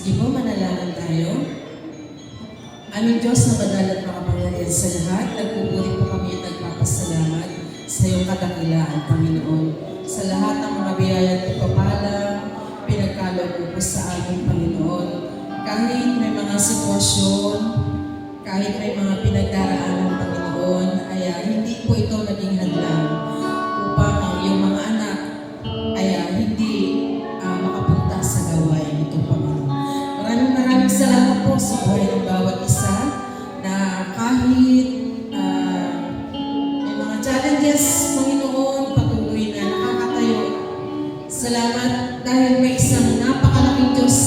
Sige po, manalangin tayo. Aming Diyos na banal at makapangyarihan sa lahat, nagpupuri po kami at nagpapasalamat sa iyong kadakilaan, Panginoon. Sa lahat ng mga biyaya at pagpapala, pinagkaloob po sa aming Panginoon. Kahit may mga sitwasyon, kahit may mga pinagdaraanan, Panginoon, ay hindi po ito naging hadlang upang ang iyong mga anak ay hindi makapunta sa gawain ito, Panginoon. Maraming salamat po sa buhay ng bawat isa na kahit may mga challenges, Panginoon, patuloy na nakakatayo. Salamat dahil may isang napakalaking Diyos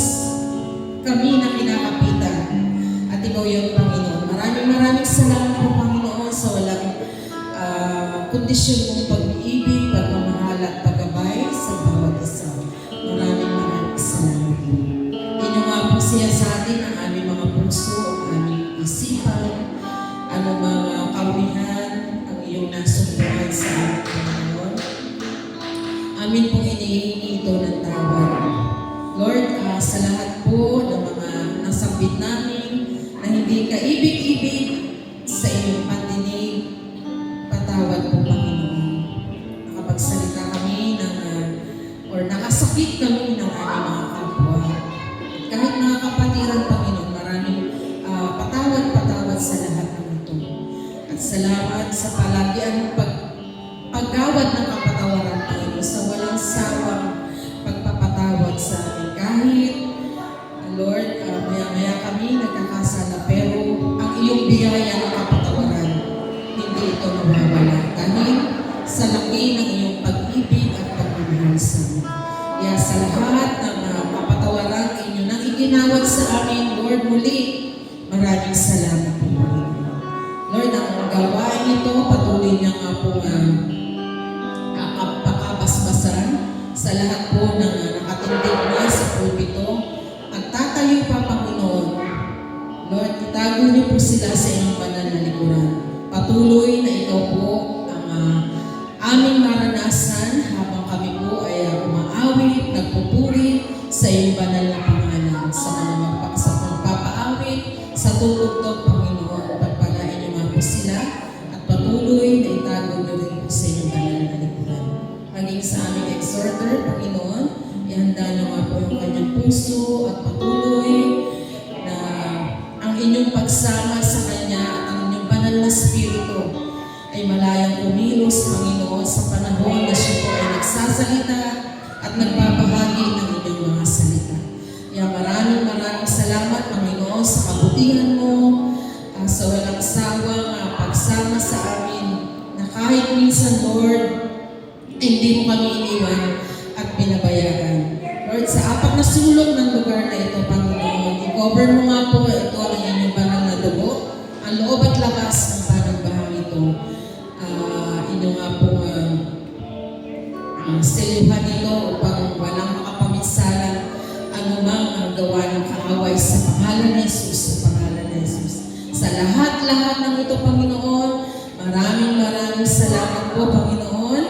kami na kinakapitan at ikaw yung Panginoon. Maraming salamat po, Panginoon, sa walang kondisyon mong pag-ibig, pagmamahal at paggabay sa bawat isa. Maraming salamat po. Inyo nga po siya sa atin ang aming mga puso, ang aming isipan, ano mga kawihan, ang iyong nasunduan sa aming Panginoon. Amin pong inihingi ito ng tawad. Lord, sa lahat po ng mga nasambit namin na hindi ka ibig-ibig sa iyong pandinig, patawad po, Panginoon. Nakapagsalita kami or nakasakit kami ng aming mga kapwa. Kahit mga kapatiran, Panginoon, maraming patawad sa lahat ng ito. At salamat sa palagian paggawad ng kapatawaran, Panginoon, sa walang sawang pagpapatawad sa amin. Kahit, Lord, maya-maya kami nagkakasala, pero ang iyong biyaya ng kapatawaran, hindi ito nawawala. Dahil sa laki ng iyong pag-ibig at pagmamahal sa amin. Kaya sa lahat ng kapatawaran inyo nang iginawad sa amin, Lord, muli, maraming salamat po, Panginoon. Lord, ang gawain ito, patuloy niya nga po pakabasbasan sa lahat po ng nakatindig niya sa pulpito at tatayo pa, Panginoon. Lord, itago niyo po sila sa inyong banal na likuran. Patuloy na ikaw po ang aming maranasan habang kami po ay umaawit, nagpupuri sa iyong banal na pangalan. Sa pagpapaawit, sa tutugtog, Panginoon, pagpalain niyo nga po sila at patuloy na itago niyo rin po sa inyong banal na likuran. Maging sa aming exhorter, Panginoon, ihanda niyo nga po yung kanyang puso at patuloy na ang inyong pagsama sa kanya at ang inyong banal na spirito ay malayang kumilos, Panginoon, sa panahon na siya po ay nagsasalita at nagbabahagi ng inyong mga salita. Kaya maraming salamat, Panginoon, sa kabutihan mo, sa walang sawang pagsama sa amin na kahit minsan, Lord, hindi mo kami iniwan at pinabayaan. Lord, sa apat na sulok ng lugar na ito, Panginoon, i-cover mo nga po ito ang inyong banal na dugo, ang loob at labas ng panagbahan ito. Inyo nga po silihan nito upang walang makapaminsalan anumang ang gawa ng kaaway sa pangalan ni Jesus, sa pangalan ni Jesus. Sa lahat-lahat ng ito, Panginoon, maraming salamat po, Panginoon.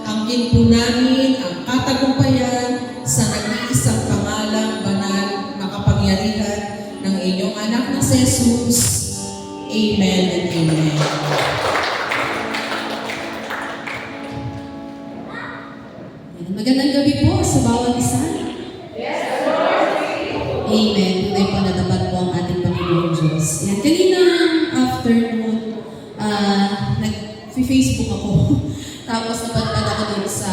Angkin po namin ang katagumpayan sa nag-iisang pangalang banal, makapangyarihan ng inyong anak na si Jesus. Amen and amen. Magandang gabi po sa bawat isa. Yes, Lord. Amen. Tunay po natapat po ang ating Panginoon Diyos. Yan. Kanina afternoon, nag-Facebook ako. Tapos napadpad ako dun sa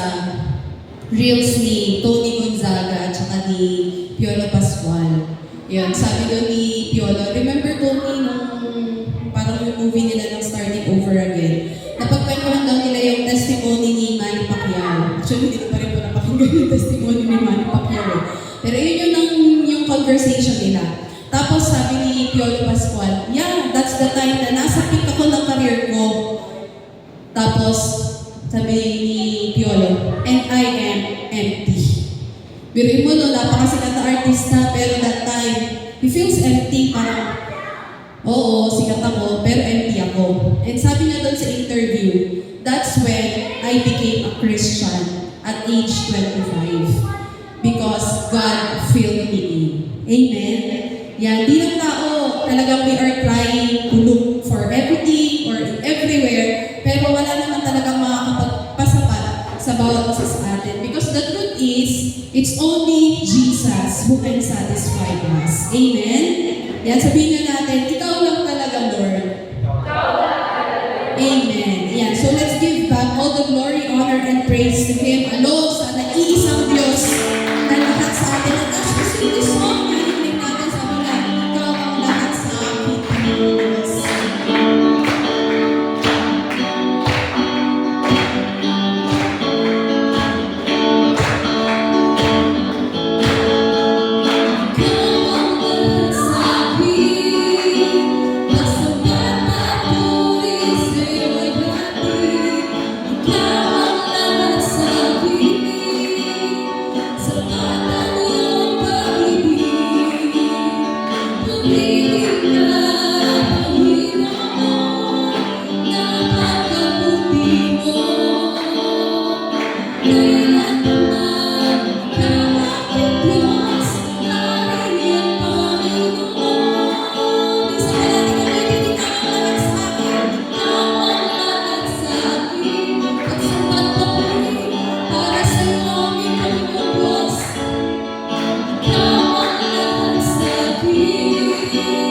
reels ni Tony Gonzaga at saka ni Piolo Pascual. Yan. Sabi doon ni Piolo, remember Tony nung parang yung movie nila ng Starting Over Again? Napagkwentuhan daw nila yung testimony ni Manny Pacquiao. Actually, hindi ko pa rin po napakinggan yung testimony ni Manny Pacquiao. Pero yun yung conversation nila. Tapos sabi ni Piolo Pascual, yeah, that's the time na nasa peak ako ng career ko. Tapos sabi ni Piolo, and I am empty. Biruin mo no, napakasikat na artista, pero that time, he feels empty, parang, oo, sikat ako, pero empty ako. And sabi niya doon sa interview, that's when I became a Christian at age 25. Because God filled me in. Amen. Yan, bilang tao, talagang we are trying to look for everything or everywhere, pero wala naman talagang makakapagpasapat sa bawat isa sa atin. Because the truth is, it's only Jesus who can satisfy us. Amen? Yan, sabihin na natin, ikaw lang talaga, Lord. Amen. Yan, so let's give back all the glory, honor, and praise to Him alone sa nag-iisang Diyos na lahat sa atin. At as we sing this song, narinig natin sa mga, ikaw ang lahat sa akin. Yes. Ikaw ang lahat sa akin.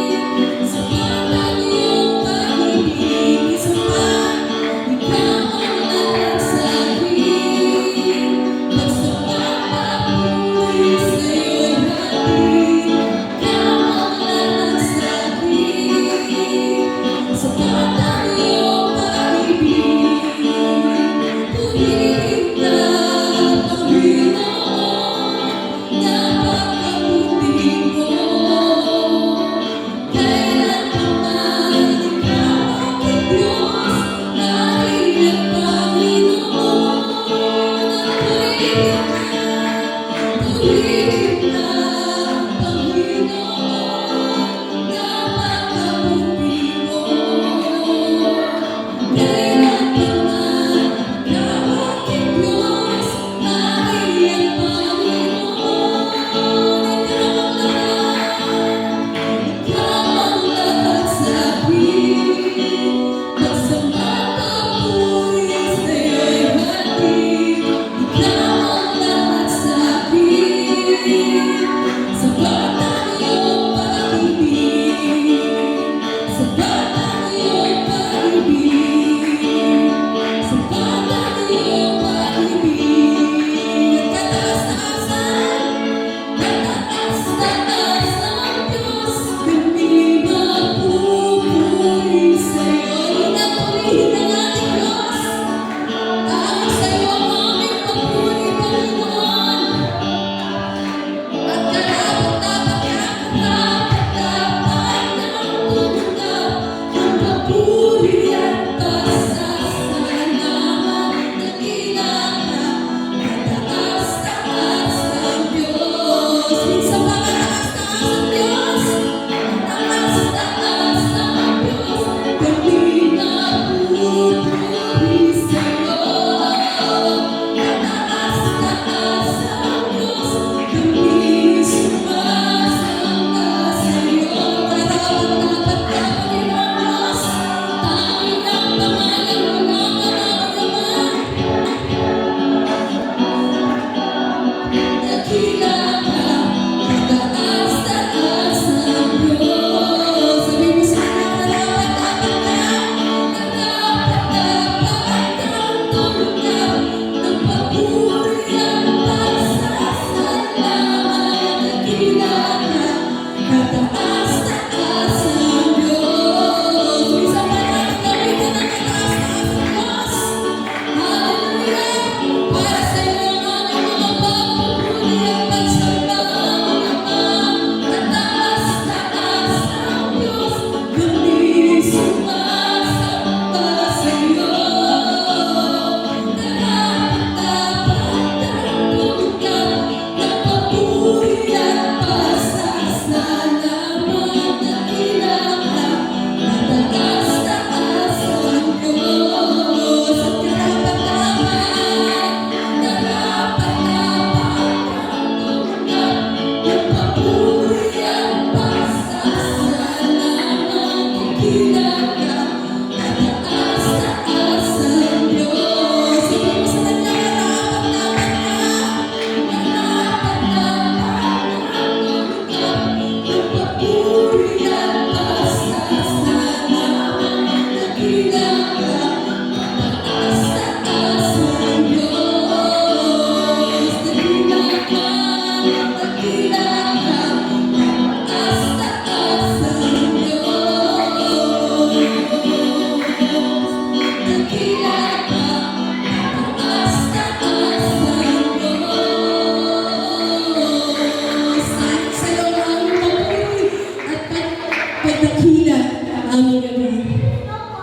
aming Ama,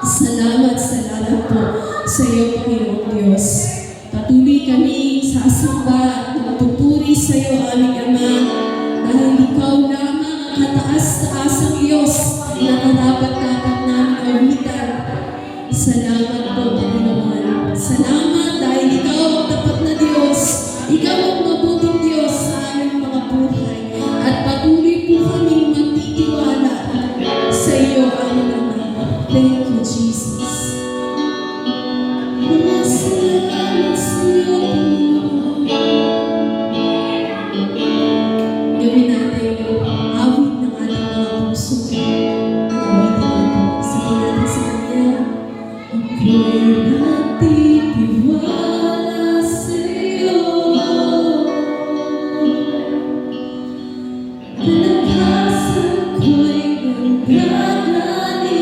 salamat po sa iyo, Panginoong Diyos. Patuloy kami sasamba at magpupuri sa iyo, aming Ama, dahil ikaw lamang ang kataas-taasang Diyos na karapat-dapat namin awitan. Salamat po, Panginoon. Salamat dahil ikaw ang tapat na Diyos. Ikaw ang mabuting Diyos sa aming mga buhay. At patuloy po kaming magtitiwala sa iyo, aming Ama. Thank you, Jesus. Salamat sa iyo, Panginoon. Gawin natin yung awit ng ating mga puso. Awitin natin. Sabihin natin sa Kanya. Ako'y nagtitiwala sa iyo. Kalakasan ko'y nanggagaling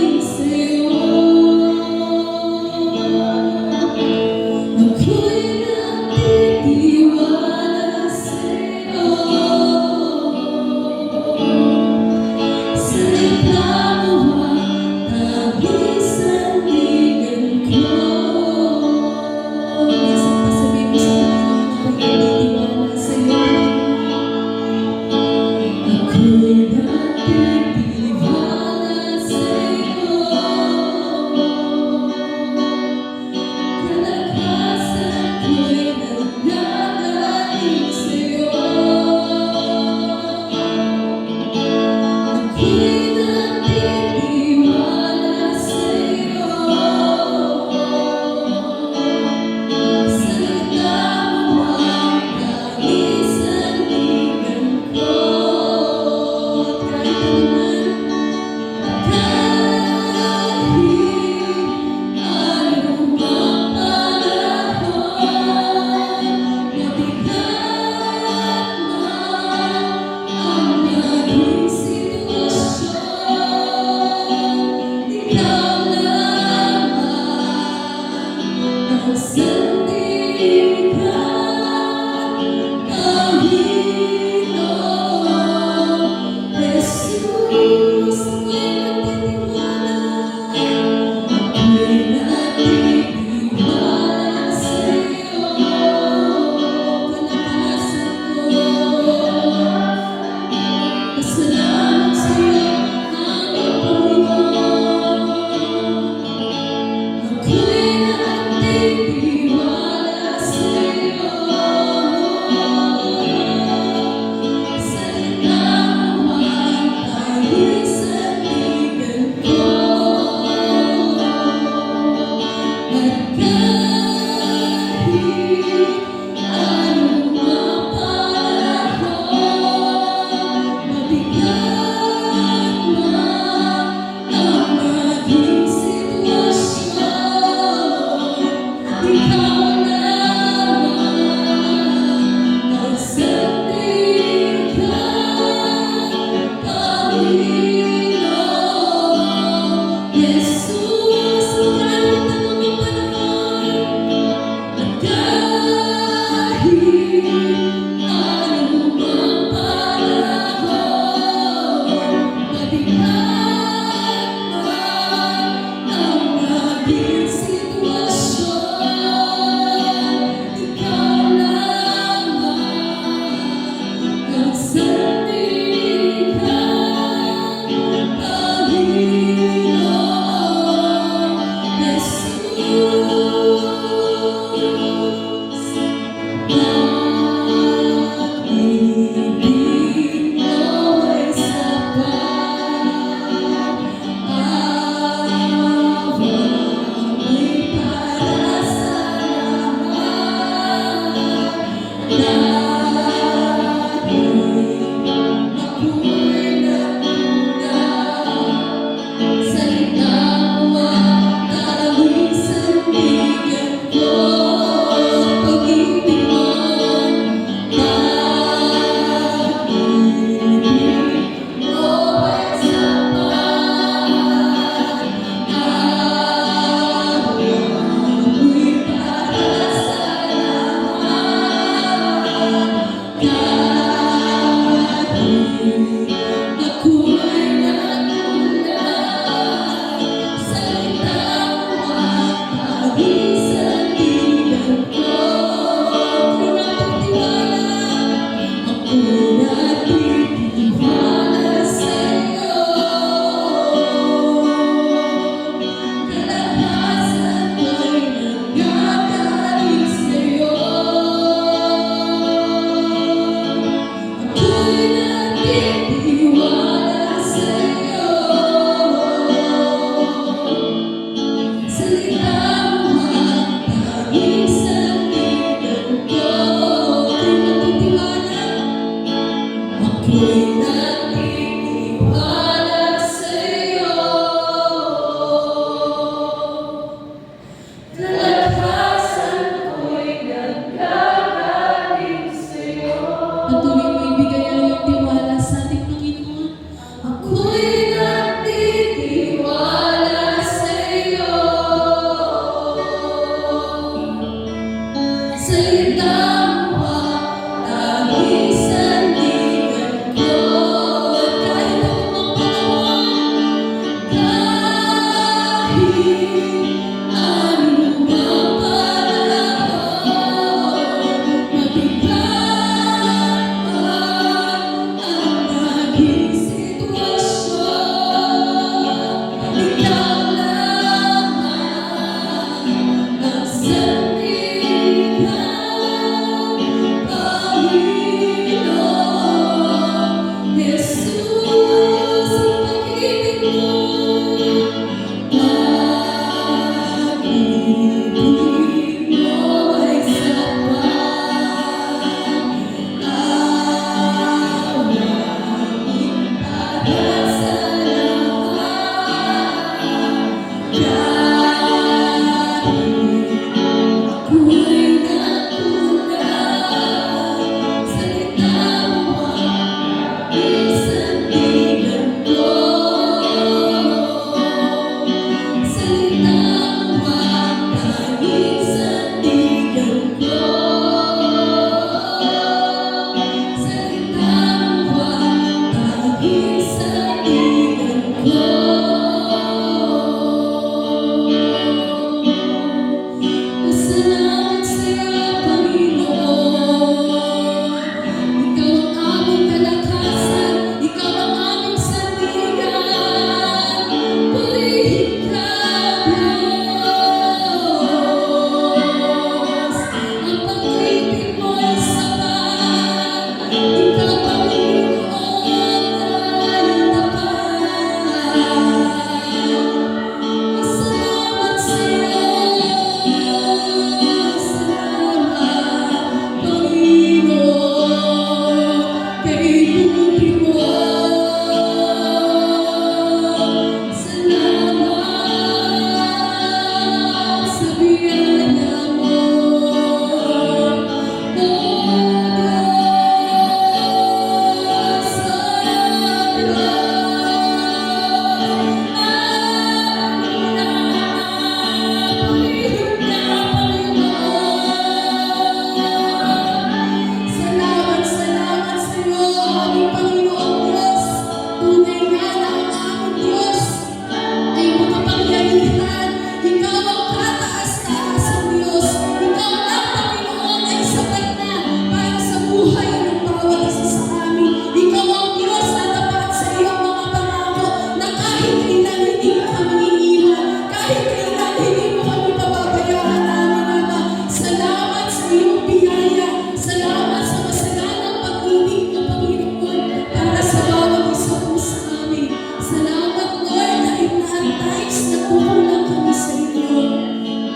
kailan hindi mo kami iniiwan, kahit kailan hindi mo kami pababayaan namin, Ama. Salamat sa iyong biyaya. Salamat sa masaganang pag-ibig na Panginoon para sa bawat isa po sa amin. Salamat, Lord, dahil na at times nagkukulang kami sa inyo.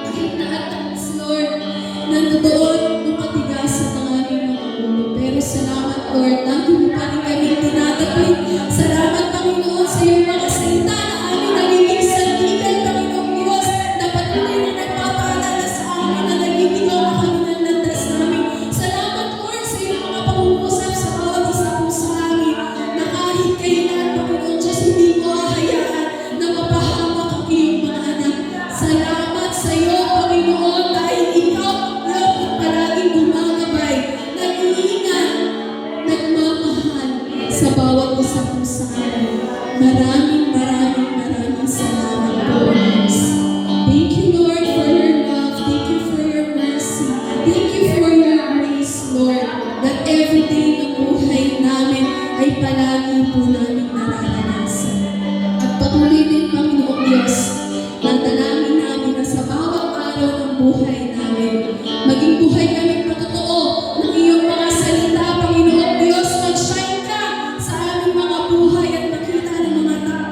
Kahit na at times, Lord, nandoon yung katigasan ng aming mga ulo. Pero salamat, Lord, lagi mo pa rin kami tinatapit. Salamat, Panginoon, sa iyong mga salita na aming nagiging sandigan, Panginoong Diyos, na patuloy na nagpapaalala sa amin na nagbibigaw na kami ng landas namin. Salamat, Lord, sa iyong mga pangungusap sa bawat isa po sa amin, na kahit kailan, Panginoon Diyos, hindi mo hahayaan na mapahamak ang iyong mga anak. Salamat sa iyo, Panginoon, dahil ikaw, Lord, ang palaging gumagabay, nag-iingat, nagmamahal sa bawat isa po sa amin. Maraming salamat po, Lord. Thank you, Lord, for your love. Thank you for your mercy. Thank you for your grace, Lord, that every day ng buhay namin ay palagi po namin nararanasan. At patuloy din, Panginoong Diyos, na dalangin namin na sa bawat araw ng buhay namin, maging buhay kami patotoo ng iyong mga salita, Panginoong Diyos. Mag-shine ka sa aming mga buhay at makita ng mga tao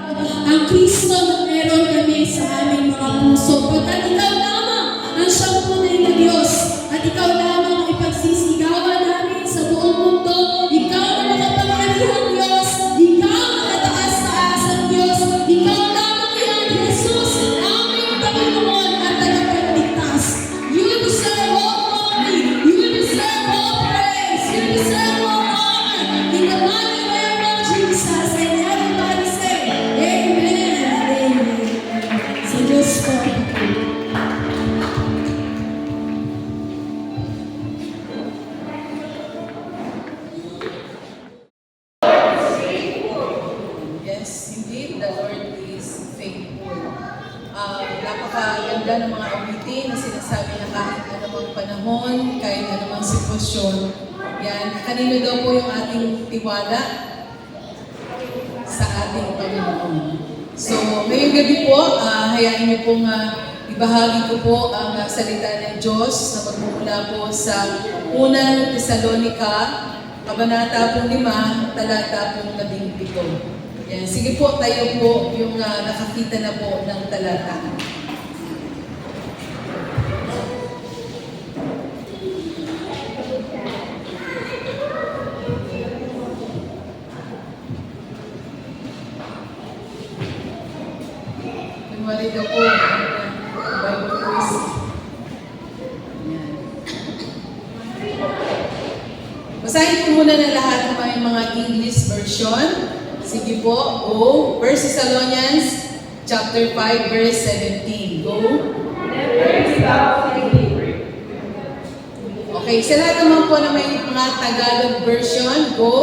ang Kristo na meron kami sa aming mga puso. Pagkat ikaw lamang ang siyang tunay na Diyos at ikaw lamang ang ipagsisigawan namin sa buong mundo. Ikaw na makapangyarihang Diyos, ikaw na kataas-taasang Diyos, ikaw lamang yan, Jesus, aming Panginoon at tagapagligtas. You deserve all glory, you deserve all praise, you deserve all honor. In the mighty name of Jesus, and everybody say, Amen and Amen. Sa Diyos po. Yes, indeed, the Lord is faithful. Napakaganda ng mga awitin na sinasabi na kahit anumang panahon, kahit anumang sitwasyon. Yan, kanino daw po yung ating tiwala? Sa ating Panginoon. So, ngayong gabi po, hayaan niyo pong ibahagi ko po ang salita ng Diyos na magmumula po sa unang Tesalonica, Kabanata po 5, talata po 17. Yan. Sige po, tayo po yung nakakita na po ng talata. Kunwari daw po, Bible quiz. Yan. Basahin ko muna ng lahat ng mga English version. Sige po, go. 1 Thessalonians chapter 5, verse 17. Go. Okay, sa lahat naman po na may mga Tagalog version, go.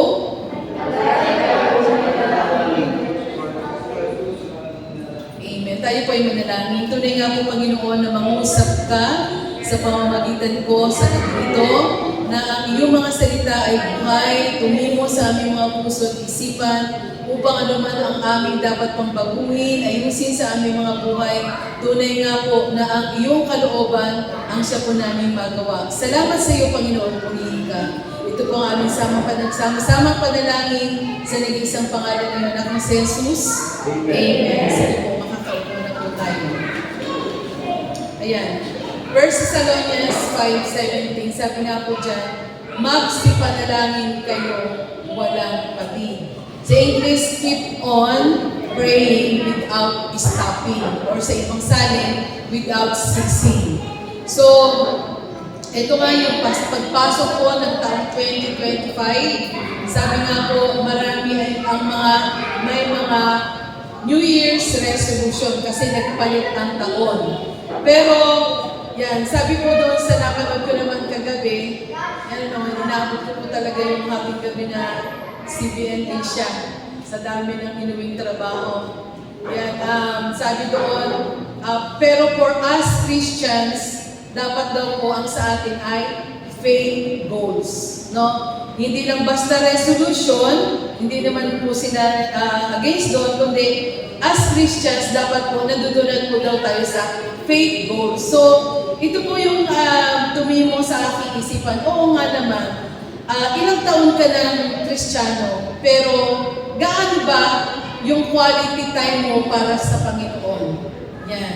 Amen. Tayo po ay manalangin. Tunay nga po, Panginoon, na mangusap ka sa pamamagitan ko sa ito, na ang iyong mga salita ay buhay, tumimo sa aming mga puso at isipan, upang anuman ang aming dapat pang baguhin, ayusin sa aming mga buhay. Tunay nga po na ang iyong kalooban ang siya po namin magawa. Salamat sa iyo, Panginoon, purihin ka. Ito po ang aming samang panalangin sa nag-iisang pangalan ng anak ng si Jesus. Amen. Sige po, makakaupo na po tayo. Ayan. 1 Thessalonians 5:17, sabi nga po dyan, magsipanalangin kayo walang pati. Sa English, keep on praying without stopping, or sa ibang salin, without ceasing. So, ito nga yung pagpasok po ng taong 2025, sabi nga po, marami may mga New Year's resolution kasi nagpalit ang taon. Pero, yan, sabi ko doon sa napanood ko naman kagabi, yan naman, inaabot ko po talaga yung happy gabi na CBN Asia sa dami ng inuwing trabaho. Yan, sabi doon, pero for us Christians, dapat daw po ang sa atin ay faith goals. No? Hindi lang basta resolution, Hindi naman po sila against doon, kundi as Christians, dapat po nandudunan po daw tayo sa faith goals. So, ito po yung tumimo sa aking isipan. Oo nga naman, ilang taon ka ng Kristiyano, pero gaano ba yung quality time mo para sa Panginoon? Yan.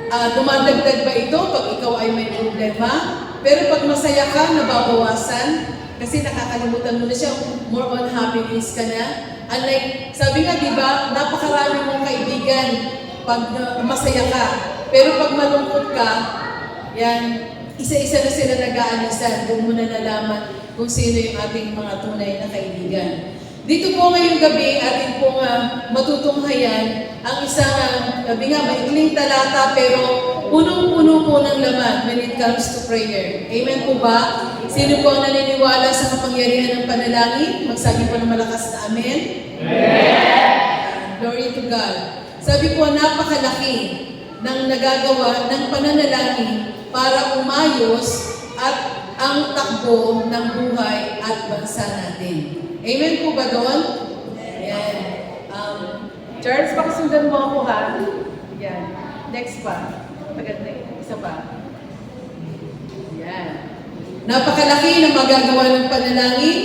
Dumadagdag ba ito pag ikaw ay may problema? Pero pag masaya ka, nababawasan? Kasi nakakalimutan mo na siya, more on happiness ka na. Unlike, sabi nga, di ba, napakarami mong kaibigan pag masaya ka. Pero pag malungkot ka, yan, isa-isa na sila nag-aalisan. Doon mo na nalaman kung sino yung ating mga tunay na kaibigan. Dito po ngayong gabi, atin pong matutunghayan ang isang, sabi nga, maikling talata pero punong-puno po ng laman when it comes to prayer. Amen po ba? Sino po ang naniniwala sa kapangyarihan ng panalangin? Magsabi po ng malakas na amen. Amen. Glory to God. Sabi po, napakalaki ng nagagawa ng pananalangin para umayos at ang takbo ng buhay at bansa natin. Amen po ba doon? Ayan. Charles, pakisundan mo ako ha. Ayan. Next pa. Maganda yun. Isa pa. Ayan. Napakalaki na magagawa ng panalangin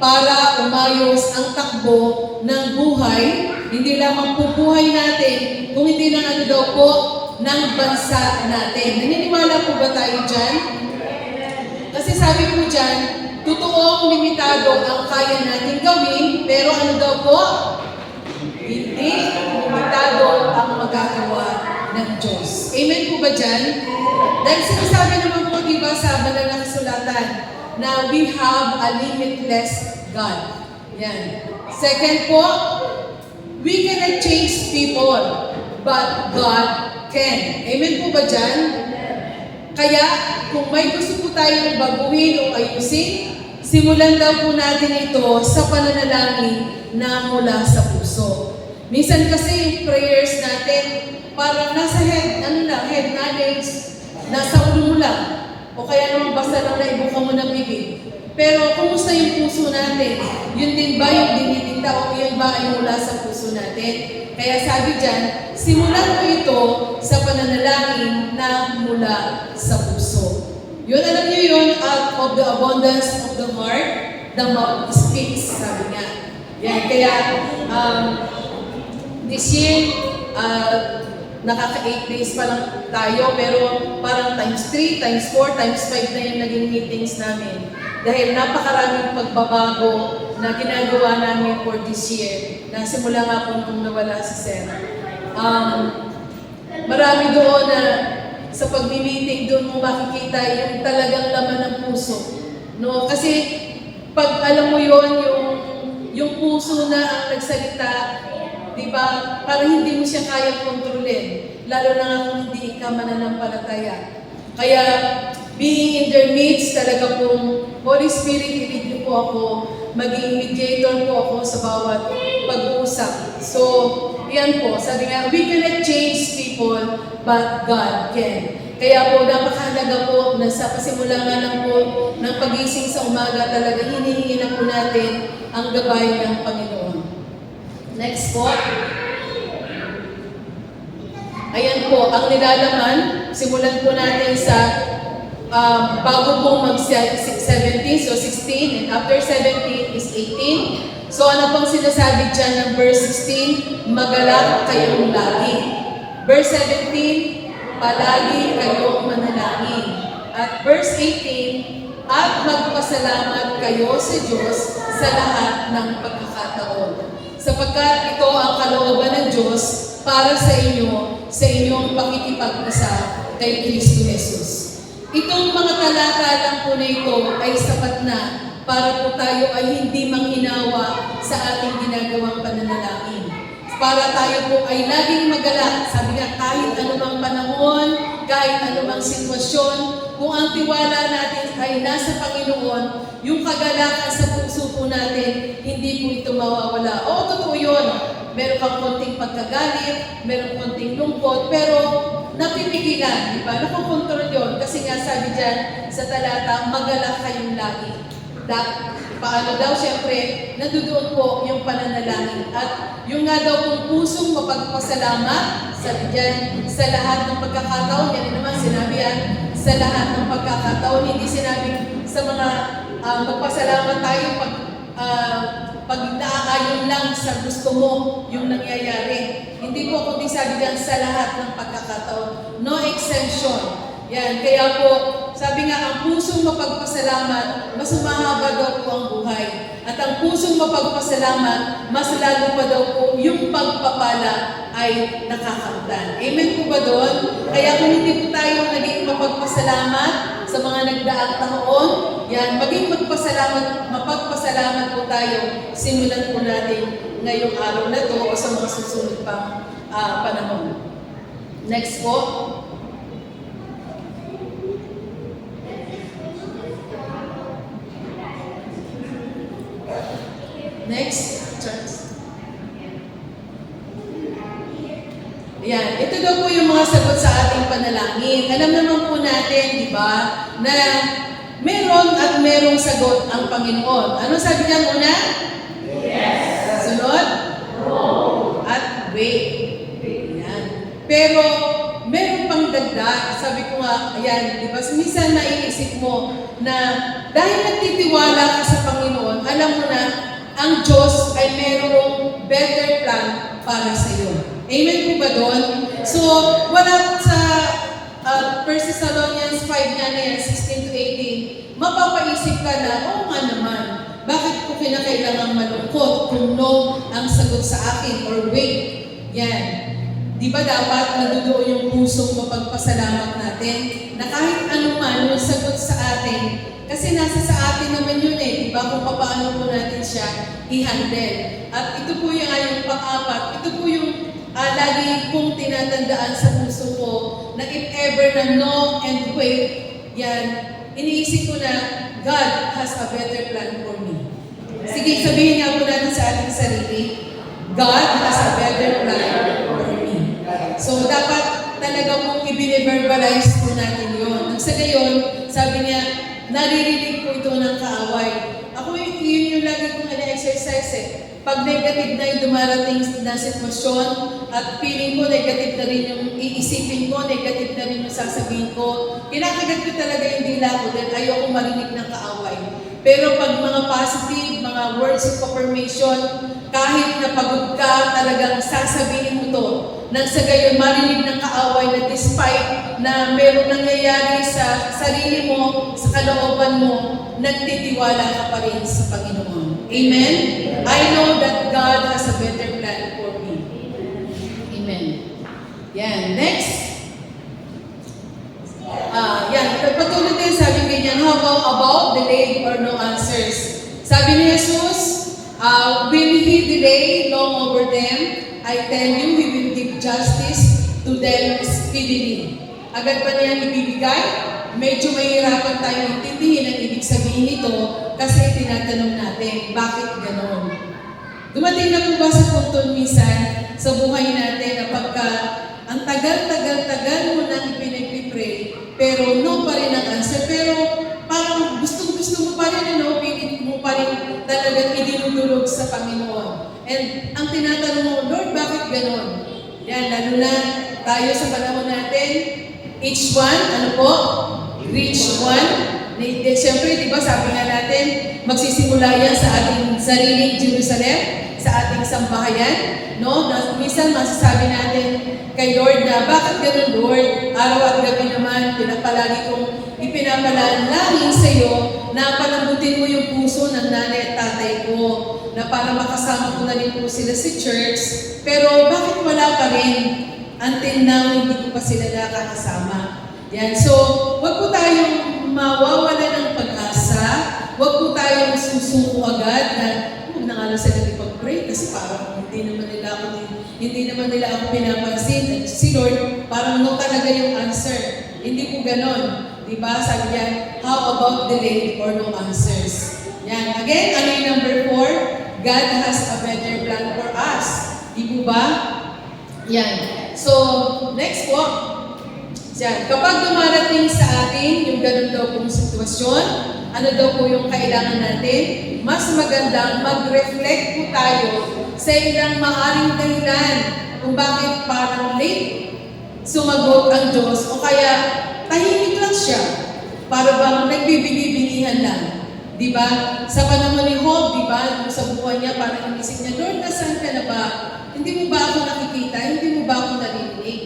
para umayos ang takbo ng buhay. Hindi lamang po buhay natin, kung hindi na ano daw po ng bansa natin. Naniniwala po ba tayo dyan? Kasi sabi po dyan, totoong limitado ang kaya natin gawin, pero ano daw po? Hindi limitado ang magagawa ng Diyos. Amen po ba dyan? Dahil sinasabi naman po, di ba, sa banal na kasulatan, na we have a limitless God. Yan. Second po, we cannot change people, but God can. Amen po ba dyan? Kaya, kung may gusto po tayong baguhin o ayusin, simulan lang po natin ito sa pananalangin na mula sa puso. Minsan kasi yung prayers natin, parang nasa head knowledge, nasa ulo mo lang. O kaya naman basta lang naibuka mo ng bibig. Pero kumusta yung puso natin? Yun din ba yung dinitinda o yun ba ay mula sa puso natin? Kaya sabi dyan, simulan mo ito sa pananalangin na mula sa puso. Yun, alam niyo yun, out of the abundance of the heart, the mouth speaks, sabi nga. Yan, kaya this year, nakaka 8 days pa lang tayo, pero parang times 3, times 4, times 5 na yung naging meetings namin. Dahil napakaraming pagbabago na ginagawa namin for this year, na simula nga po nung nawala si Sir. Marami doon na sa pag-meeting, doon mo makikita yung talagang laman ng puso. No? Kasi pag alam mo yon yung puso na ang nagsalita, di ba, parang hindi mo siya kaya kontrolin. Lalo na nga kung hindi ka mananampalataya. Kaya, being in their midst, talaga pong Holy Spirit, i-lead niyo po ako, maging mediator po ako sa bawat pag-uusap. So, yan po, sabi nga, we cannot change people, but God can. Kaya po, napakahalaga po na sa pasimula nga lang po ng pagising sa umaga, talaga hinihingi na po natin ang gabay ng Panginoon. Next po. Ayan po, ang nilalaman, simulan po natin sa bago po mag-17, so 16, and after 17 is 18. So ano pang sinasabi dyan ng verse 16? Magalak kayong lagi. Verse 17, palagi kayong manalangin. At verse 18, at magpasalamat kayo sa Diyos sa lahat ng pagkakataon. Sapagkat ito ang kalooban ng Diyos para sa inyo, sa inyong pakikipag-isa kay Kristo Jesus. Itong mga talata lang po na ito ay sapat na para po tayo ay hindi manghinawa sa ating ginagawang pananalangin. Para tayo po ay laging magalak. Sabi nga, kahit anumang panahon, kahit anumang sitwasyon, kung ang tiwala natin ay nasa Panginoon, yung kagalakan sa puso po natin, hindi po ito mawawala. Oo, totoo yun. Meron kang konting pagkagalit, meron konting lungkot, pero napipigilan, di ba? Nakokontrol yun. Kasi nga sabi dyan sa talata, magalak kayong lagi. paano daw, syempre, nandoon po yung pananalangin. At yung nga daw kung pusong mapagpasalamat, sabi dyan, sa lahat ng pagkakataon, yan naman sinabi yan, sa lahat ng pagkakataon, hindi sinabi sa mga magpasalamat tayo pag naaayon lang sa gusto mo yung nangyayari. Hindi po kundi sabi dyan sa lahat ng pagkakataon. No exemption. Yan, kaya po, sabi nga, ang pusong mapagpasalamat, mas umahaba daw po ang buhay. At ang pusong mapagpasalamat, mas lalo pa daw po yung pagpapala ay nakakaundan. Amen po ba doon? Kaya kung hindi po tayo naging mapagpasalamat sa mga nagdaang taon, yan, maging mapagpasalamat po tayo, simulan po natin ngayong araw na to o sa mga susunod pang panahon. Next po. Next, Charles. Ayan, ito daw po yung mga sagot sa ating panalangin. Alam naman po natin, di ba, na meron at merong sagot ang Panginoon. Ano sabi niya muna? Yes. Sunod? No. At wait. Ayan. Pero, meron pang dagdag. Sabi ko nga, ayan, di ba, minsan naiisip mo na dahil nagtitiwala ka sa Panginoon, alam mo na, ang Diyos ay merong better plan para sa iyo. Amen po ba doon? So, wala sa 1 Thessalonians 5 nga na yan, 16 to 18, mapapaisip ka na, oo nga naman, bakit ko kinakailangang malungkot kung no ang sagot sa akin or wait? Yan. Di ba dapat nandoon yung pusong mapagpasalamat natin na kahit anuman yung sagot sa atin, kasi nasa sa atin naman yun di ba? Kung paano po natin siya i-handle. At ito po yung pang-apat, ito po yung lagi kong tinatandaan sa puso ko na if ever na no and wait, yan, iniisip ko na God has a better plan for me. Sige, sabihin nga po natin sa ating sarili, God has a better plan for me. So, dapat talaga pong i-verbalize po natin yun. Nang sa gayon, sabi niya, naririnig po ito ng kaaway. Ako yun yung lagi kong ina-exercise Pag negative na yung dumarating na sitwasyon at feeling ko negative na rin yung iisipin ko, negative na rin yung sasabihin ko, kinakagat ko talaga yung dila ko dahil ayoko marinig ng kaaway. Pero pag mga positive, mga words of affirmation, kahit napagod ka, talagang sasabihin mo to. Nang sa gayon, marinig ng kaaway na despite na merong nangyayari sa sarili mo, sa kalooban mo, nagtitiwala ka pa rin sa Panginoon. Amen? I know that God has a better plan for me. Amen. Yan. Next. Yan. Patuloy din sabi ganyan, how about delayed or no answers? Sabi ni Jesus, will He delay long over them? I tell you, He will give justice to them speedily. Agad pa niya ibibigay? Medyo mahirapan tayong intindihin ang ibig sabihin nito kasi tinatanong natin, bakit ganon? Dumating na po ba sa punto minsan sa buhay natin na pagka ang tagal mo nang ipinagpipray, pero no pa rin ang answer, pero parang gusto mo pa rin, pilit mo pa rin talagang idinudulog sa Panginoon. And ang tinatanong mo, Lord, bakit ganon? Yan, lalo na tayo sa panahon natin, each one, reach one. Siyempre, di ba, sabi nga natin, magsisimula yan sa ating sariling Jerusalem, sa ating sambahayan, no? Minsan, masasabi natin kay Lord na, bakit ganun, Lord? Araw at gabi naman, pinapalagi kong ipinapalalangin sa iyo na palambutin mo yung puso ng nanay at tatay ko, na para makasama ko na rin po sila sa church. Pero bakit wala pa rin? Until now, hindi ko pa sila nakakasama. Yan. So, wag po tayong mawawala ng pag-asa. Wag po tayong susuko agad na huwag na nga lang sila ipag-pray kasi parang hindi naman nila ako pinapansin. Si Lord, parang no talaga yung answer. Hindi po ganon. Diba? Sabi niya, how about delayed or no answers? Yan. Again, ano yung number 4? God has a better plan for us. Di po ba? Yan. So, next po. Yan. Kapag dumarating sa atin yung ganun daw pong sitwasyon, Ano daw po yung kailangan natin? Mas magandang mag-reflect po tayo sa ilang maaring dahilan kung bakit parang late sumagot ang Diyos o kaya tahimik lang siya para bang nagbibingi-bingihan lang. Di ba? Sa panahon ni Job, di ba? Sa buhay niya, parang inisip niya, Lord, nasaan ka na ba? Hindi mo ba ako nakikita? Hindi mo ba ako naririnig?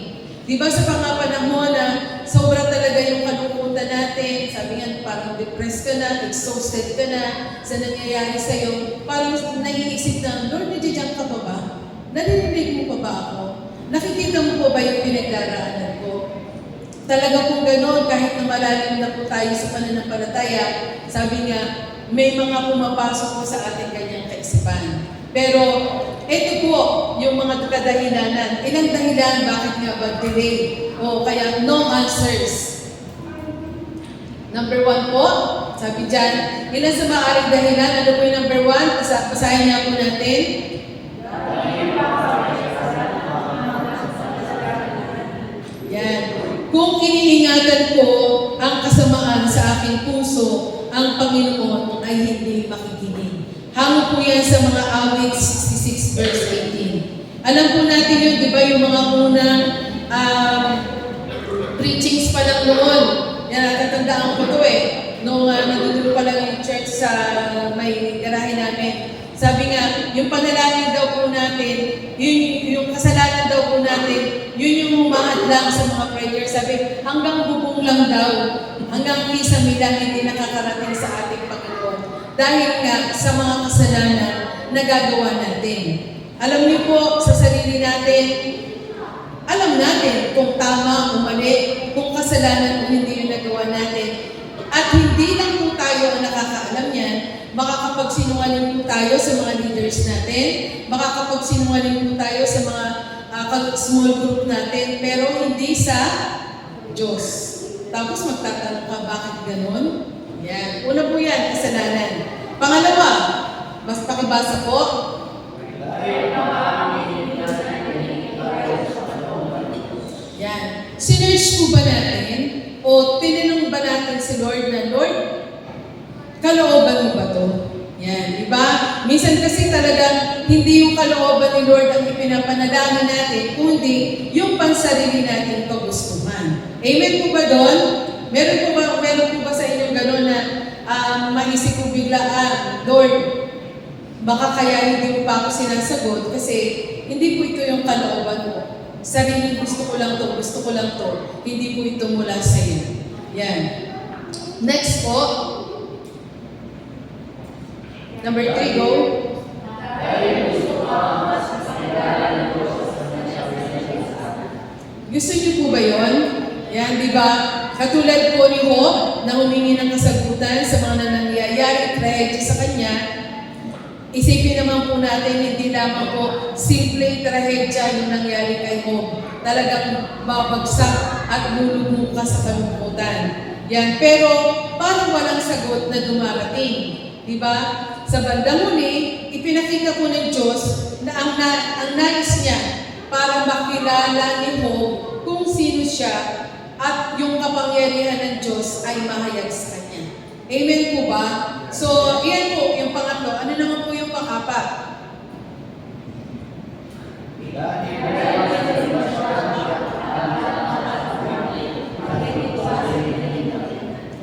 Di ba sa panahon na sobra talaga yung kalungkutan natin, sabi nga parang depressed ka na, exhausted ka na, sa nangyayari sa'yo, parang naiisip na, Lord, nandiyan ka pa ba? Naririnig mo pa ba ako? Nakikita mo pa ba yung pinagdaraanan ko? Talaga kung gano'n, kahit na malalim na po tayo sa pananampalataya, sabi nga, may mga pumapasok po sa ating ganyang kaisipan. Pero, ito po, yung mga kadahilanan. Ilang dahilan, bakit nga ba delay? O kaya no answers. Number 1 po, sabi dyan, ilan sa maaaring dahilan? Ano po yung number 1? Basahin niya po natin. Yan. Kung iniingatan ko ang kasamaan sa aking puso, ang Panginoon ay hindi makikinig. Hango po yan sa mga awit 66 verse 18. Alam po natin yun, di ba, yung mga unang preachings pa lang noon. Yan, natatandaan ko to nung nandun pa lang yung church sa may garahe namin. Sabi nga, yung panalangin daw po natin, yung kasalanan daw po natin, yun yung humahad lang sa mga prayer. Sabi, hanggang bubong lang daw, hanggang kisame lang hindi nakakarating sa ating Panginoon. Dahil nga sa mga kasalanan na gagawa natin. Alam niyo po, sa sarili natin, alam natin kung tama o mali, kung kasalanan o hindi yung nagawa natin. At hindi lang po tayo ang nakakaalam yan, makakapagsinungaling po tayo sa mga leaders natin, makakapagsinungaling po tayo sa mga small group natin, pero hindi sa Diyos. Tapos magtatanong ka, bakit ganun? Yan. Una po yan, kasalanan. Pangalawa, mas pakibasa po. Yan. Sinerge po ba natin? O tinanong ba natin si Lord na, Lord, kalooban mo ba to? Yan, di ba? Minsan kasi talaga hindi yung kalooban ni Lord ang ipinapanalangin natin, kundi yung pansarili natin kagustuhan. Amen po ba doon? Meron po ba sa inyong gano'n na maisip ko bigla, Lord, baka kaya hindi mo pa ako sinasagot kasi hindi po ito yung kalooban mo. Sarili gusto ko lang to, hindi po ito mula sa iyo. Yan. Next po. Number 3, go. Gusto niyo po ba yun? Yan, di ba? Katulad po ni Job na humingi ng kasagutan sa mga nangyayari trahedya sa kanya, isipin naman po natin, hindi lamang po simple trahedya yung nangyari kay Job. Talagang babagsak at lulubog ka sa kalungkutan. Yan. Pero parang walang sagot na dumarating. Di ba? Sa bandang huli, ipinakita po ng Diyos na ang nais niya para makilala ni Job kung sino siya at yung kapangyarihan ng Diyos ay mahayag sa kanya. Amen po ba? So, iyan po yung pangatlo. Ano naman po yung pang-apat?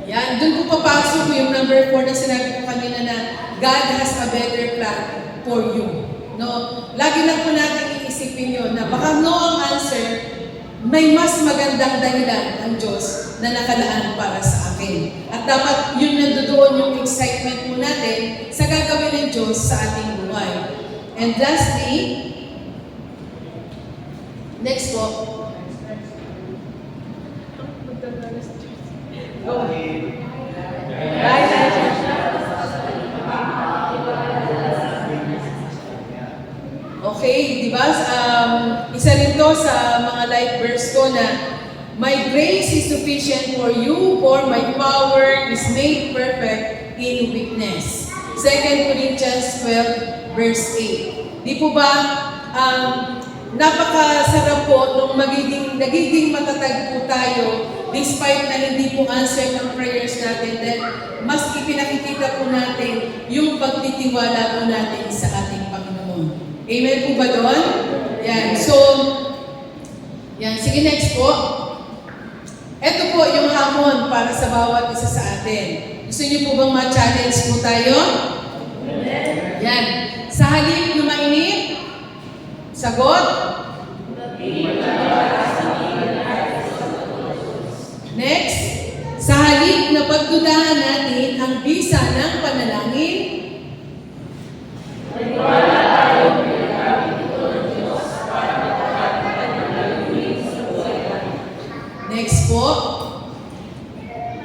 Yan, dun po papasok yung number 4 na sinabi ko kanina na God has a better plan for you. No? Lagi lang po natin iisipin yun na baka no ang answer, may mas magandang dahilan ang Diyos na nakalaan para sa akin. At dapat yun nandoon yung excitement mo natin sa gagawin ng Diyos sa ating buhay. And lastly, next po. Okay, di ba? Isa rin to sa mga life verse ko na my grace is sufficient for you, for my power is made perfect in weakness. 2 Corinthians 12 verse 8. Di po ba, napakasarap po nung nagiging matatag po tayo despite na hindi po answer ng prayers natin, then mas ipinakikita po natin yung pagtitiwala po natin sa ating Panginoon. Amen po ba doon? Yan. So, yan. Sige, next po. Ito po yung hamon para sa bawat isa sa atin. Gusto niyo po bang ma-challenge po tayo? Yan. Sa halip na mainit, sagot? Next. Sa halip na pagdudahan natin ang bisa ng panalangin, next po.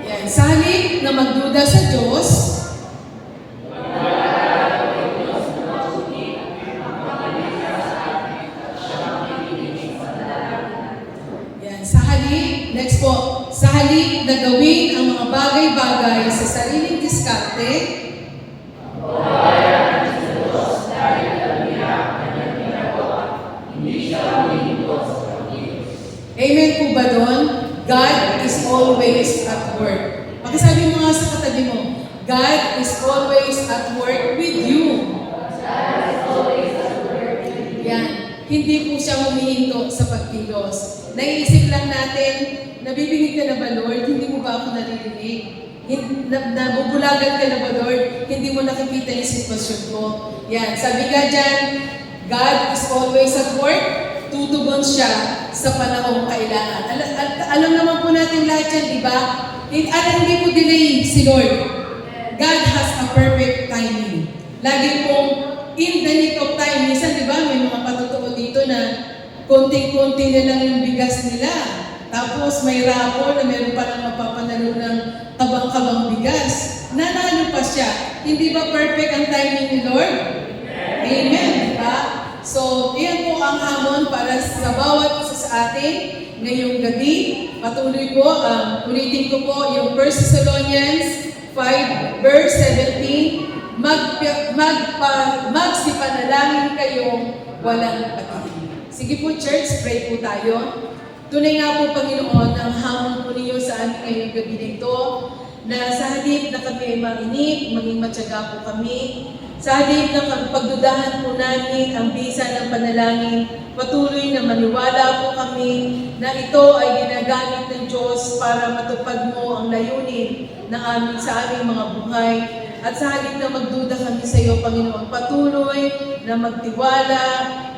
Yan. Sa halip na magduda sa Diyos, yan. Sa halip, next po. Sa halip na gawin ang mga bagay-bagay sa sariling diskarte, amen po ba doon? God is always at work. Pakisabi mo nga sa katabi mo, God is always at work with you. Yan. Hindi po siya humihinto sa pagkilos. Naiisip lang natin, nabibingit ka na ba, Lord? Hindi mo ba ako naririnig? Nabubulagan ka na ba, Lord? Hindi mo nakikita yung sitwasyon ko. Yan. Sabi nga dyan, God is always at work. Tutugon siya sa panahong kailangan. Alam naman po natin lahat yan, di ba? Hindi po delay si Lord. God has a perfect timing. Lagi pong in the nick of time. Minsan, di ba, may mga patutuo dito na konting-konti na lang yung bigas nila. Tapos may rapor na meron pa lang mapapanalo ng kabang-kabang bigas. Nanalo pa siya. Hindi ba perfect ang timing ni Lord? Amen, di ba? So, iyan po ang hamon para sa bawat isa sa atin ngayong gabi. Patuloy po, ulitin ko po yung 1 Thessalonians 5 verse 17, magsipanalangin kayong walang pag-ibig. Sige po, church, pray po tayo. Tunay nga po, Panginoon, ang hamon po niyo sa amin ngayong gabi nito, na sa halip na kami ay mainip, maging matyaga po kami. Sa halip na pagdudahan po namin ang bisa ng panalangin, patuloy na maniwala po kami na ito ay ginagamit ng Diyos para matupad mo ang layunin na sa aming mga buhay. At sa halip na magduda kami sa iyo, Panginoon, patuloy na magtiwala,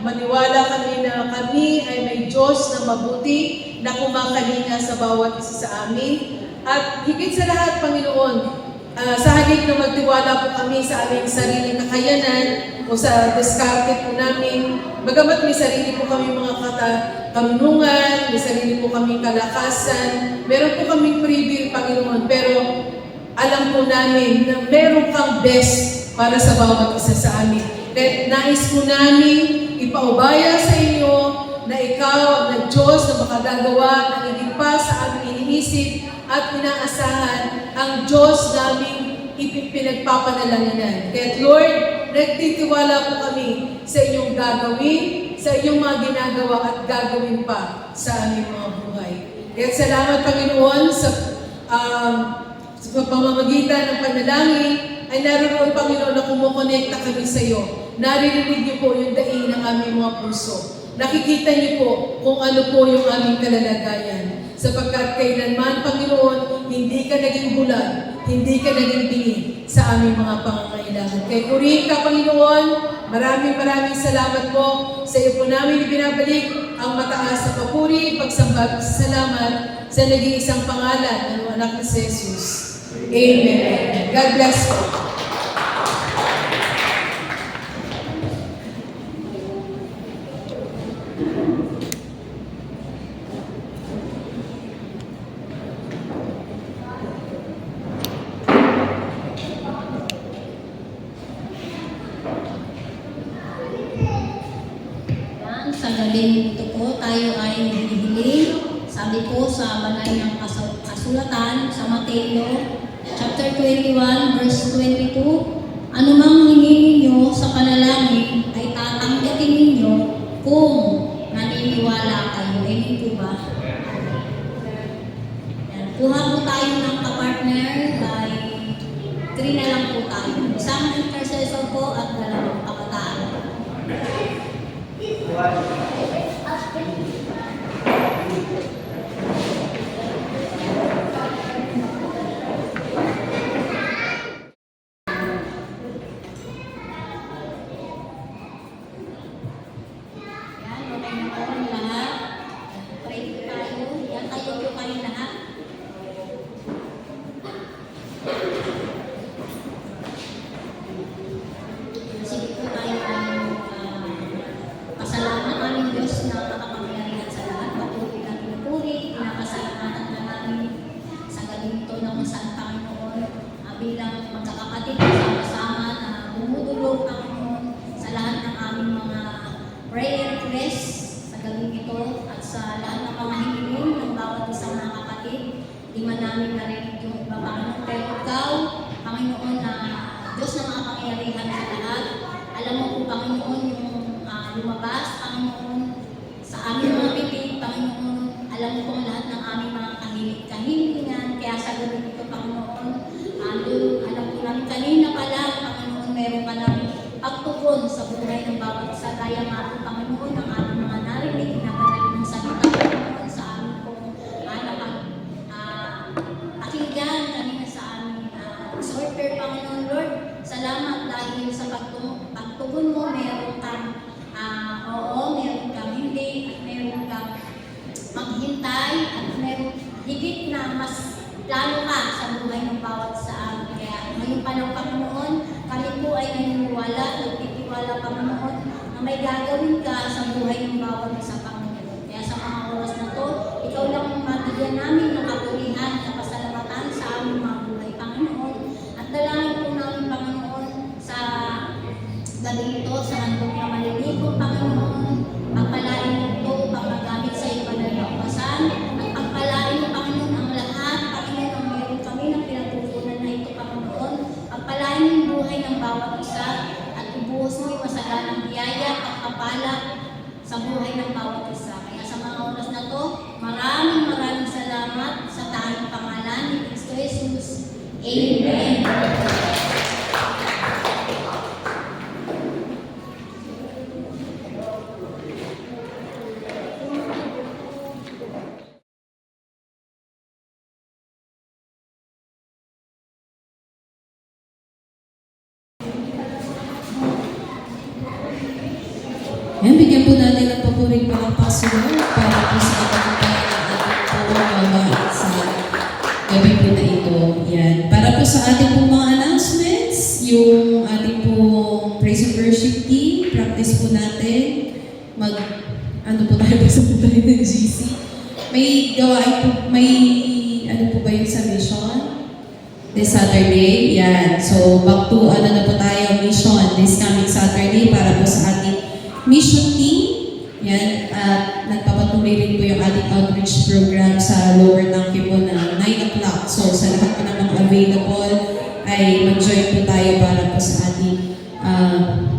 maniwala kami na kami ay may Diyos na mabuti na kumakalinga sa bawat isa sa amin. At higit sa lahat, Panginoon, sa halip na magtiwala po kami sa aming sariling kakayanan o sa diskarte po namin, bagamat may sarili po kami mga katanungan, may sarili po kami kalakasan, meron po kaming free will, Panginoon, pero alam po namin na meron kang best para sa bawat isa sa amin. At nais po namin ipaubaya sa inyo na ikaw, na Diyos na makagagawa ng higit pa sa aming iniisip at inaasahan ang Diyos naming pinagpapanalangin. Kaya Lord, nagtitiwala po kami sa inyong gagawin, sa inyong mga ginagawa at gagawin pa sa aming mga buhay. Kaya salamat, Panginoon, sa pamamagitan ng panalangin ay naroon, Panginoon, na kumukonekta kami sa iyo. Naririnig niyo po yung daing ng aming mga puso. Nakikita niyo po kung ano po yung aming kalalagayan. Sapagkat kailanman, Panginoon, hindi ka naging bulag, hindi ka naging bingi sa aming mga pangangailangan. Kaya purihin ka, Panginoon, maraming salamat po. Sa iyo po namin ibinabalik ang mataas na papuri, pagsambag, salamat sa nag-iisang pangalan ng anak ni Jesus. Amen. God bless you. Sa galing ito po, tayo ay naghihiling. Sabi po sa banal ng kasulatan sa Mateo, chapter 21, verse 22, anumang hingin ninyo sa panalangin ay tatanggapin ninyo kung naniniwala kayo. Amen po ba? Yan. Kuha po tayo ng kapartner by 3 na lang po tayo. Isang intercessor po at 2 kabataan. Yan, okay na po ang lahat. Pray po tayo. Yan, tayo po kayo lahat. Sige po tayo ang pasalamat namin Diyos na nakapangyarihan sa lahat. Patuloy na pinupuri, pinapasalamatan na namin sa galing ito ng masang Panginoon. Bilang magkakapatid, sama-sama na bumudulog Panginoon sa lahat ng aming mga prayer requests sa galing ito at sa lahat ng mga hiniling ng bawat isang mga kapatid. Di man namin narinig yung iba Panginoon, pero ikaw, Panginoon, na Diyos na makapangyarihan sa lahat. Alam mo po, Panginoon, yung lumabas, Panginoon, sa aming mga bibig, Panginoon. Alam mo po ang lahat ng aming mga kahilingan. Kaya sa gabi ito, Panginoon, alam po namin kanina pa lang, Panginoon, meron ka namin pagtugon sa buhay ng bawat isa. Kaya nga po, Panginoon, ang aming mga narinig na banal ng salita, Panginoon, sa aming pong pakinggan kanina sa aming exhorter, Panginoon, Lord. Salamat dahil sa pagtugon mo, meron kang meron kang hindi, at meron kang maghintay, at meron higit na mas plano ka sa buhay ng bawat sa amin. Kaya ngayon pa lang, Panginoon, kami po ay naniniwala, nagtitiwala, Panginoon, na may gagawin ka sa buhay ng bawat isa, Panginoon. Kaya sa mga oras na to, ikaw lang ang mabigyan namin ng kapulihan, na pasalamatan sa aming mga buhay, Panginoon. At dalangin po namin, Panginoon, sa galing ito, sa handog na maliligo, Panginoon, pagpalain mo ito, pagpagamit sa iyo pananampasan, at pagpalain mo, Panginoon, ang lahat, Panginoon, ang meron kami ng pinatutunan na ito, Panginoon, pagpalain mo yung buhay ng bawat isa, at ibuhos mo yung masaganang biyaya, pagpapala sa buhay ng bawat isa. Kaya sa mga oras na to, maraming salamat sa tanging pangalan ni Kristo Jesus. Amen. Yan, bigyan po natin ng papuring palakpasan para po sa kapatid ng ating po sa gabi po na ito. Yan. Para po sa ating pong mga announcements, yung ating pong praise and worship team, practice po natin. Ano po tayo tayo ng GC? May gawain po, ano po ba yung sa mission? This Saturday, yan. So, back to na po tayo, mission this coming Saturday para po sa ating mission team. Yan. At nagpapatuloy rin po yung ating outreach program sa Lower Nangke po na 9 o'clock. So, sa lahat po ng mga available ay mag-join po tayo para po sa ating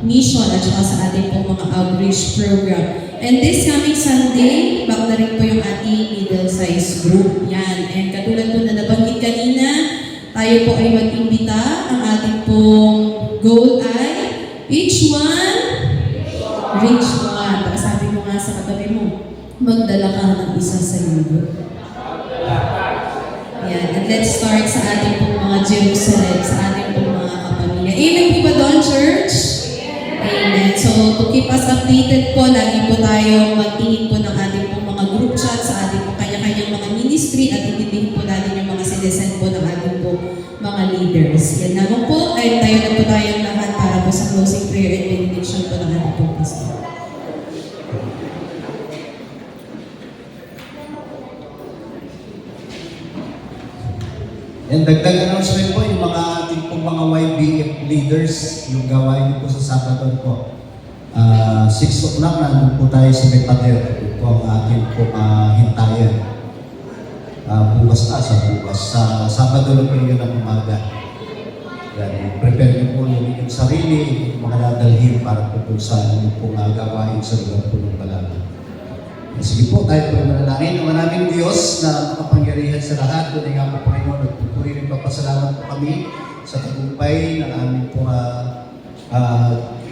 mission at saka sa ating po mga outreach program. And this coming Sunday, back na rin po yung ating middle-size group. Yan. And katulad po na nabanggit kanina, tayo po ay mag-imbita. Ang ating pong goal ay each one reach one. Baka sabi mo nga sa katabi mo, magdala ka ng isa sa iyo. Yan. And let's start sa ating pong mga Jerusalem, sa ating pong mga kapamilya. Amen po ba doon, church? Amen. So, to keep us updated po, lagi po tayo magtingin po ng ating pong mga group chat sa ating pong kanya-kanyang mga ministry at itindihin po natin yung mga sinesend po ng ating pong mga leaders. Yan naman po, ay tayo na po tayong lahat para po sa closing prayer and benediction po ng ating pong pastor. And dagdag announcement po yung mga ating pong mga YBF leaders, yung gawain po sa Sabado po. 6 o'clock na nandun po tayo sa may pader. Yun po ang ating pong hintayan. Bukas na, sa Sabado na po yun ang umaga. Yan, prepare niyo po yung sarili, yung mga dadalhin para po sa inyong pong gawain sa lugar po ng Balaban. Sige po, tayo po manalangin. Ang maraming Diyos na makapangyarihan sa lahat. Doon nga po, Panginoon, nagpupuri rin papasalamat po kami sa tagumpay ng aming po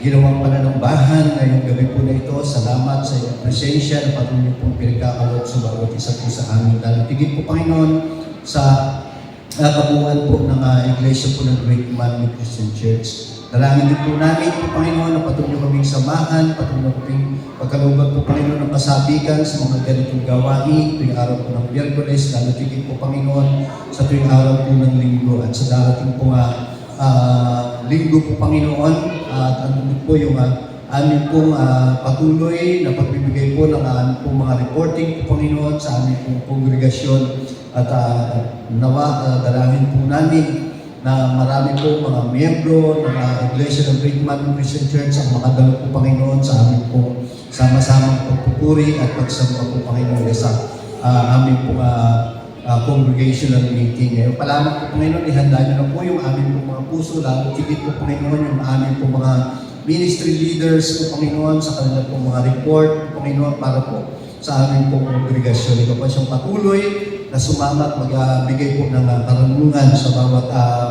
ginawang pananambahan ngayong gabi po na ito. Salamat sa iyong presensya na patuloy pong pinagkakalot sa bawat isa po sa amin. Lalo tigit po, Panginoon, sa kabuuan po ng iglesia po ng Great Commandment Christian Church. Dalangin din po namin po, Panginoon, na patuloy kaming samahan, patuloy kaming pagkalugad po, Panginoon, ng kasabikan sa mga ganitong gawain tuwing araw po ng Miyerkules, lalo tigit po, Panginoon, sa tuwing araw po ng Linggo at sa darating po Linggo po, Panginoon, at ano po yung amin pong patuloy na pagbibigay po ng aming pong mga reporting po, Panginoon, sa aming pong kongregasyon at nawa dalangin po namin na marami po mga miyembro ng Iglesia ng Great Commandment Christian Church ang makadalo po, Panginoon, sa aming pong sama-samang pagpupuri at pagsamba po, Panginoon, sa aming pong congregational meeting. Ngayon pa lamang po, Panginoon, ihanda niyo na po yung aming pong mga puso, lalo tigit po, Panginoon, yung aming pong mga ministry leaders po, Panginoon, sa kanilang pong mga report, Panginoon, para po sa aming pong kongregasyon. Ikaw pa siyang patuloy na sumamat, magbigay po ng karunungan sa bawat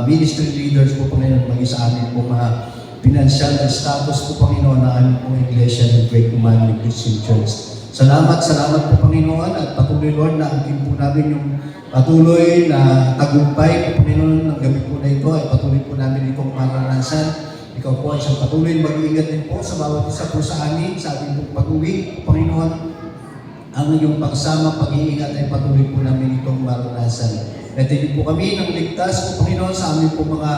ministry leaders po, Panginoon, maging sa amin po mga financial na status po, Panginoon, na aming pong iglesia ng Great Commandment Christian Church. Salamat po, Panginoon, at patuloy, Lord, na angkin po namin yung patuloy na tagumpay po, Panginoon, ng gabi po na ito, ay patuloy po namin itong maranasan. Ikaw po ay siyang patuloy mag-iingat din po sa bawat isa po sa amin, sa ating pong pag-uwi, Panginoon. Ang iyong pagsama, pag-iingat ay patuloy po namin itong maranasan. Natin po kami ng ligtas po, Panginoon, sa amin po mga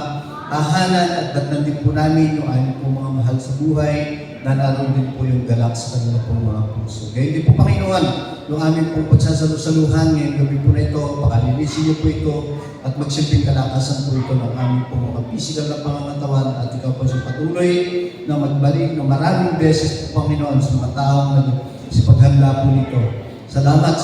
tahanan at datnan din po namin yung aming po mga mahal sa buhay na naroon din po yung galak sa kanila pong mga puso. Kaya hindi po, Panginoon, yung aming pong pagsasalusaluhan ngayong gabi po na ito, pakalinisin niyo po ito at magsilbing kalakasan po ito ng aming po mga physical na pangangatawan at ikaw po sa patuloy na magbalik na maraming beses po, Panginoon, sa mga taong sa paghanda po nito. Salamat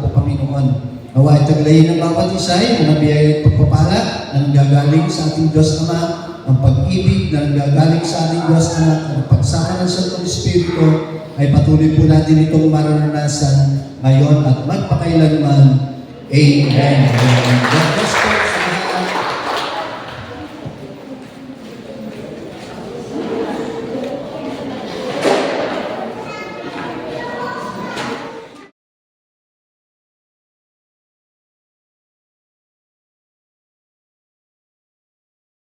po, Panginoon. Nawa itaglayin ng bawat isa ay mga biyaya at pagpapala na nanggagaling sa ating Diyos Ama, ang pag-ibig na nanggagaling sa ating Diyos Anak, ang pagsama ng Santong Espiritu ay patuloy po natin itong mararanasan ngayon at magpakailanman. Amen. God bless.